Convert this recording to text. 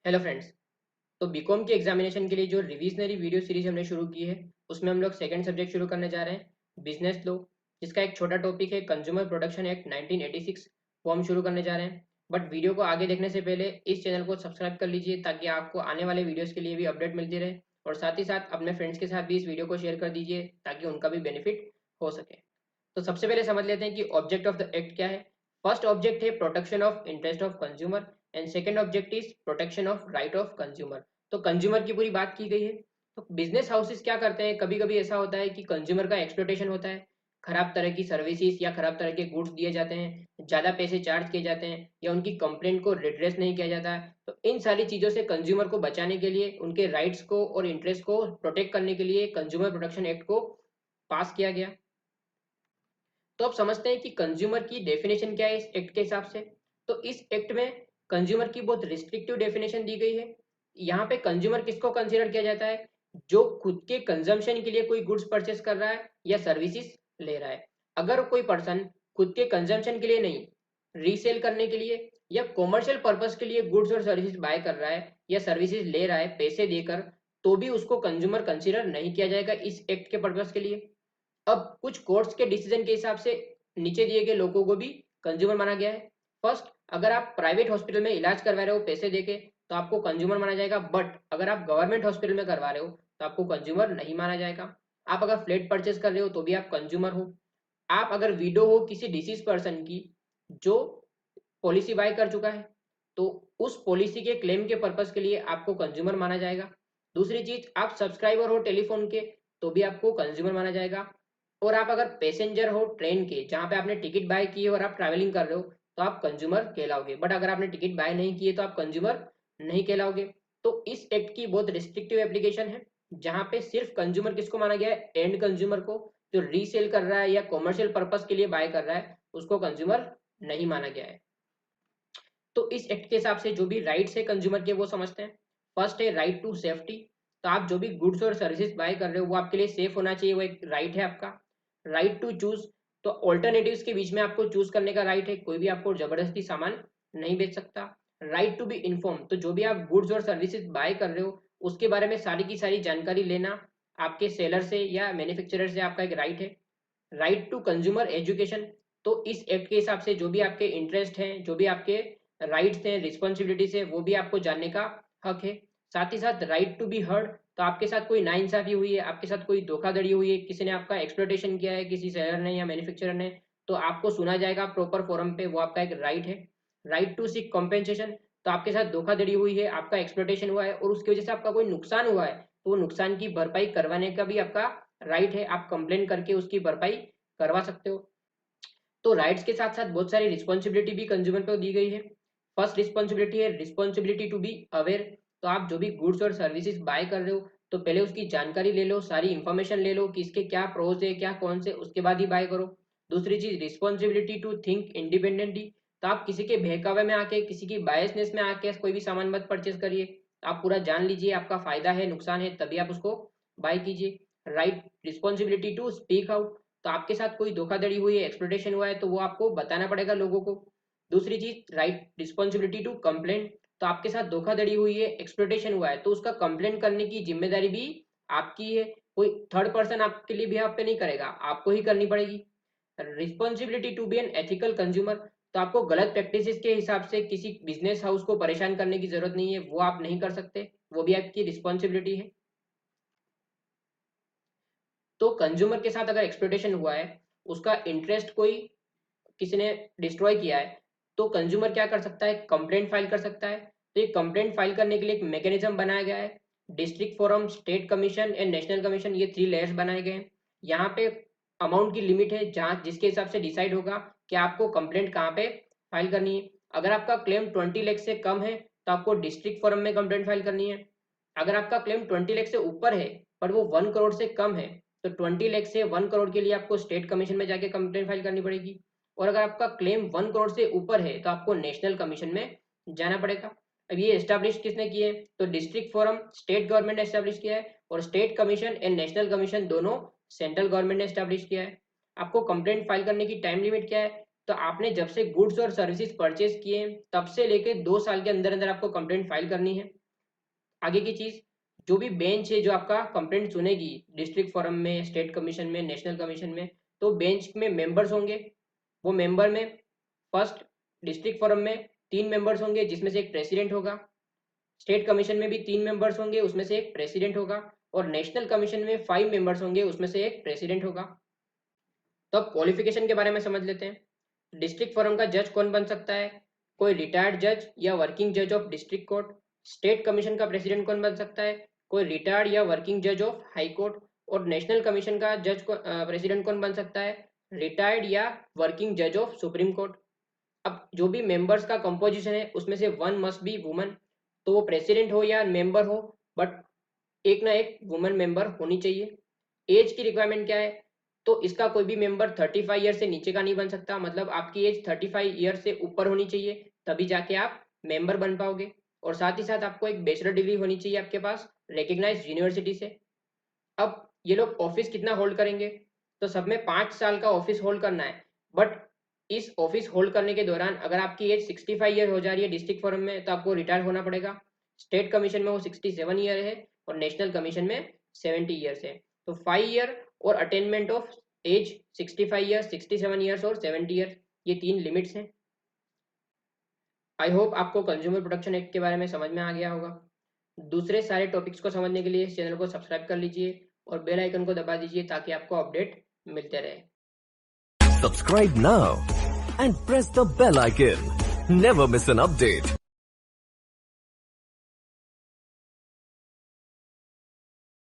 Hello friends. तो BCom की examination के लिए जो रिविजनरी वीडियो सीरीज हमने शुरू की है उसमें हम लोग सेकंड सब्जेक्ट शुरू करने जा रहे हैं बिजनेस लॉ, जिसका एक छोटा टॉपिक है कंज्यूमर प्रोटेक्शन एक्ट 1986। वो हम शुरू करने जा रहे हैं। बट वीडियो को आगे देखने से पहले इस चैनल को सब्सक्राइब कर लीजिए ताकि आपको आने वाले वीडियोस के लिए भी अपडेट मिलती रहे, और साथ ही साथ अपने फ्रेंड्स के साथ भी इस वीडियो को शेयर कर दीजिए ताकि उनका भी बेनिफिट हो सके। तो सबसे पहले समझ लेते हैं कि ऑब्जेक्ट ऑफ द एक्ट क्या है। फर्स्ट ऑब्जेक्ट है protection of interest of consumer and second object is protection of right of consumer. तो कंज्यूमर की पूरी बात की गई है। तो बिजनेस हाउसेस क्या करते हैं, कभी कभी ऐसा होता है कि कंज्यूमर का एक्सप्लॉयटेशन होता है, खराब तरह की सर्विसेज या खराब तरह के गुड्स दिए जाते हैं, ज़्यादा पैसे चार्ज किए जाते हैं या उनकी कंप्लेंट को रिड्रेस नहीं किया जाता है। तो इन सारी चीज़ों से कंज्यूमर को बचाने के लिए, उनके राइट्स को और इंटरेस्ट को प्रोटेक्ट करने के लिए कंज्यूमर प्रोटेक्शन एक्ट को पास किया गया। तो अब समझते हैं कि कंज्यूमर की डेफिनेशन क्या है इस एक्ट के हिसाब से। तो इस एक्ट में कंज्यूमर की बहुत रिस्ट्रिक्टिव डेफिनेशन दी गई है। यहाँ पे कंज्यूमर किसको कंसीडर किया जाता है, जो खुद के कंजम्पशन के लिए कोई गुड्स परचेस कर रहा है या सर्विसेज ले रहा है। अगर कोई पर्सन खुद के कंजम्पशन के लिए नहीं, रीसेल करने के लिए या कॉमर्शियल पर्पस के लिए गुड्स और सर्विसेज बाय कर रहा है या सर्विसेज ले रहा है पैसे देकर, तो भी उसको कंज्यूमर कंसीडर नहीं किया जाएगा इस एक्ट के पर्पस के लिए। अब कुछ कोर्ट्स के डिसीजन के हिसाब से नीचे दिए गए लोगों को भी कंज्यूमर माना गया है। फर्स्ट, अगर आप प्राइवेट हॉस्पिटल में इलाज करवा रहे हो पैसे देके तो आपको कंज्यूमर माना जाएगा, बट अगर आप गवर्नमेंट हॉस्पिटल में करवा रहे हो तो आपको कंज्यूमर नहीं माना जाएगा। आप अगर फ्लैट परचेस कर रहे हो तो भी आप कंज्यूमर हो। आप अगर विडो हो किसी डिसीज पर्सन की जो पॉलिसी बाय कर चुका है, तो उस पॉलिसी के क्लेम के पर्पस के लिए आपको कंज्यूमर माना जाएगा। दूसरी चीज, आप सब्सक्राइबर हो टेलीफोन के तो भी आपको कंज्यूमर माना जाएगा। और आप अगर पैसेंजर हो ट्रेन के, जहाँ पे आपने टिकट बाय की है और आप ट्रैवलिंग कर रहे हो, तो आप कंज्यूमर कहलाओगे। बट अगर आपने टिकट बाय नहीं की है तो आप कंज्यूमर नहीं कहलाओगे। तो इस एक्ट की बहुत रिस्ट्रिक्टिव एप्लीकेशन है, जहाँ पे सिर्फ कंज्यूमर किसको माना गया है, एंड कंज्यूमर को। जो रीसेल कर रहा है या कॉमर्शियल पर्पस के लिए बाय कर रहा है उसको कंज्यूमर नहीं माना गया है। तो इस एक्ट के हिसाब से जो भी राइट्स है कंज्यूमर के वो समझते हैं। फर्स्ट है राइट टू सेफ्टी। तो आप जो भी गुड्स और सर्विसेज बाय कर रहे हो वो आपके लिए सेफ होना चाहिए, वो एक राइट है आपका। राइट टू चूज, तो ऑल्टरनेटिव्स के बीच में आपको चूज करने का राइट है, कोई भी आपको जबरदस्ती सामान नहीं बेच सकता। राइट टू बी इन्फॉर्म, तो जो भी आप गुड्स और सर्विसेज बाय कर रहे हो उसके बारे में सारी की सारी जानकारी लेना आपके सेलर से या मैन्युफैक्चरर से आपका एक राइट है। राइट टू कंज्यूमर एजुकेशन, तो इस एक्ट के हिसाब से जो भी आपके इंटरेस्ट हैं, जो भी आपके राइट्स हैं, रिस्पॉन्सिबिलिटीज है, वो भी आपको जानने का हक है। साथ ही साथ राइट टू बी हर्ड, तो आपके साथ कोई नाइंसाफी हुई है, आपके साथ कोई धोखाधड़ी हुई है, किसी ने आपका एक्सप्लॉयटेशन किया है, किसी सेलर ने या मैन्युफैक्चरर ने, तो आपको सुना जाएगा प्रॉपर फोरम पे, वो आपका एक राइट है। राइट टू सीक कॉम्पेंसेशन, तो आपके साथ धोखाधड़ी हुई है, आपका एक्सप्लॉयटेशन हुआ है और उसकी वजह से आपका कोई नुकसान हुआ है, तो वो नुकसान की भरपाई करवाने का भी आपका राइट है। आप कंप्लेन करके उसकी भरपाई करवा सकते हो। तो राइट्स के साथ साथ बहुत सारी रिस्पॉन्सिबिलिटी भी कंज्यूमर को दी गई है। फर्स्ट रिस्पॉन्सिबिलिटी है रिस्पॉन्सिबिलिटी टू बी अवेयर। तो आप जो भी गुड्स और सर्विसेज बाय कर रहे हो तो पहले उसकी जानकारी ले लो, सारी इंफॉर्मेशन ले लो कि इसके क्या प्रोज है क्या कौन से, उसके बाद ही बाय करो। दूसरी चीज रिस्पॉन्सिबिलिटी टू थिंक इंडिपेंडेंटली। तो आप किसी के बहकावे में आके, किसी की बायसनेस में आके कोई भी सामान मत परचेस करिए। आप पूरा जान लीजिए आपका फायदा है नुकसान है, तभी आप उसको बाय कीजिए। Right responsibility to speak out, तो आपके साथ कोई धोखाधड़ी हुई है, एक्सप्लॉयटेशन हुआ है, तो वो आपको बताना पड़ेगा लोगों को। दूसरी चीज राइट रिस्पॉन्सिबिलिटी टू कंप्लेंट, तो आपके साथ धोखाधड़ी हुई है, एक्सप्लॉयटेशन हुआ है, तो उसका कंप्लेंट करने की जिम्मेदारी भी आपकी है। कोई थर्ड पर्सन आपके लिए भी आप पे नहीं करेगा, आपको ही करनी पड़ेगी। Responsibility to be an ethical consumer, तो आपको गलत प्रैक्टिसेस के हिसाब से किसी बिजनेस हाउस को परेशान करने की जरूरत नहीं है, वो आप नहीं कर सकते, वो भी आपकी रिस्पॉन्सिबिलिटी है। तो कंज्यूमर के साथ अगर एक्सप्लॉयटेशन हुआ है, उसका इंटरेस्ट कोई किसी ने डिस्ट्रॉय किया है, तो कंज्यूमर क्या कर सकता है, कंप्लेंट फाइल कर सकता है। तो ये कंप्लेंट फाइल करने के लिए एक मैकेनिज्म बनाया गया है। District forum, state commission and national commission, ये 3 लेयर्स बनाए गए हैं। यहाँ पे अमाउंट की लिमिट है जहाँ जिसके हिसाब से डिसाइड होगा कि आपको कंप्लेंट कहाँ पे फाइल करनी है। अगर आपका क्लेम 20 लाख से कम है तो आपको डिस्ट्रिक्ट फोरम में कंप्लेंट फाइल करनी है। अगर आपका क्लेम 20 लाख से ऊपर है पर वो 1 करोड़ से कम है, तो 20 लाख से 1 करोड़ के लिए आपको स्टेट कमीशन में जाके कंप्लेंट फाइल करनी पड़ेगी। और अगर आपका क्लेम 1 करोड़ से ऊपर है तो आपको नेशनल कमीशन में जाना पड़ेगा। अब ये एस्टैब्लिश किसने किए, तो डिस्ट्रिक्ट फोरम स्टेट गवर्नमेंट ने एस्टैब्लिश किया है, और state commission and national commission दोनों सेंट्रल गवर्नमेंट ने एस्टैब्लिश किया है। आपको कंप्लेंट फाइल करने की टाइम लिमिट क्या है, तो आपने जब से गुड्स और सर्विसेज परचेज किए तब से लेके 2 साल के अंदर अंदर आपको कंप्लेंट फाइल करनी है। आगे की चीज़, जो भी बेंच है जो आपका कंप्लेंट सुनेगी डिस्ट्रिक्ट फोरम में, स्टेट कमीशन में, नेशनल कमीशन में, तो बेंच में मेंबर्स होंगे। वो मेंबर में फर्स्ट डिस्ट्रिक्ट फोरम में 3 मेंबर्स होंगे जिसमें से एक प्रेसिडेंट होगा, स्टेट कमीशन में भी 3 मेंबर्स होंगे उसमें से एक प्रेसिडेंट होगा, और नेशनल कमीशन में 5 मेंबर्स होंगे उसमें से एक प्रेसिडेंट होगा। तो अब क्वालिफिकेशन के बारे में समझ लेते हैं। डिस्ट्रिक्ट फोरम का जज कौन बन सकता है? कोई रिटायर्ड जज या वर्किंग जज of district court. State commission का प्रेसिडेंट कौन बन सकता है? कोई रिटायर्ड या वर्किंग जज ऑफ हाई कोर्ट। और नेशनल कमीशन का प्रेसिडेंट कौन बन सकता है? रिटायर्ड या वर्किंग जज ऑफ सुप्रीम कोर्ट। अब जो भी मेंबर्स का कंपोजिशन है उसमें से 1 मस्ट बी वुमन, तो वो प्रेसिडेंट हो या मेंबर हो, बट एक ना एक वुमन मेंबर होनी चाहिए। एज की रिक्वायरमेंट क्या है? तो इसका कोई भी मेंबर 35 ईयर से नीचे का नहीं बन सकता, मतलब आपकी एज 35 ईयर से ऊपर होनी चाहिए, तभी जाके आप मेंबर बन पाओगे। और साथ ही साथ आपको एक बैचलर डिग्री होनी चाहिए आपके पास रिकग्नाइज्ड यूनिवर्सिटी से। अब ये लोग ऑफिस कितना होल्ड करेंगे? तो सब में 5 साल का ऑफिस होल्ड करना है, बट इस ऑफिस होल्ड करने के दौरान अगर आपकी एज 65 ईयर हो जा रही है डिस्ट्रिक्ट फोरम में तो आपको रिटायर होना पड़ेगा। स्टेट कमीशन में वो 67 ईयर है और नेशनल कमीशन में 70 ईयर्स है। तो 5 ईयर और attainment of age 65 years, 67 years और 70 ईयर्स, ये 3 लिमिट्स हैं। आई होप आपको कंज्यूमर प्रोटेक्शन एक्ट के बारे में समझ में आ गया होगा। दूसरे सारे टॉपिक्स को समझने के लिए इस चैनल को सब्सक्राइब कर लीजिए और बेल आइकन को दबा दीजिए ताकि आपको अपडेट मिलते रहे। Subscribe now and press the bell icon. Never miss an update.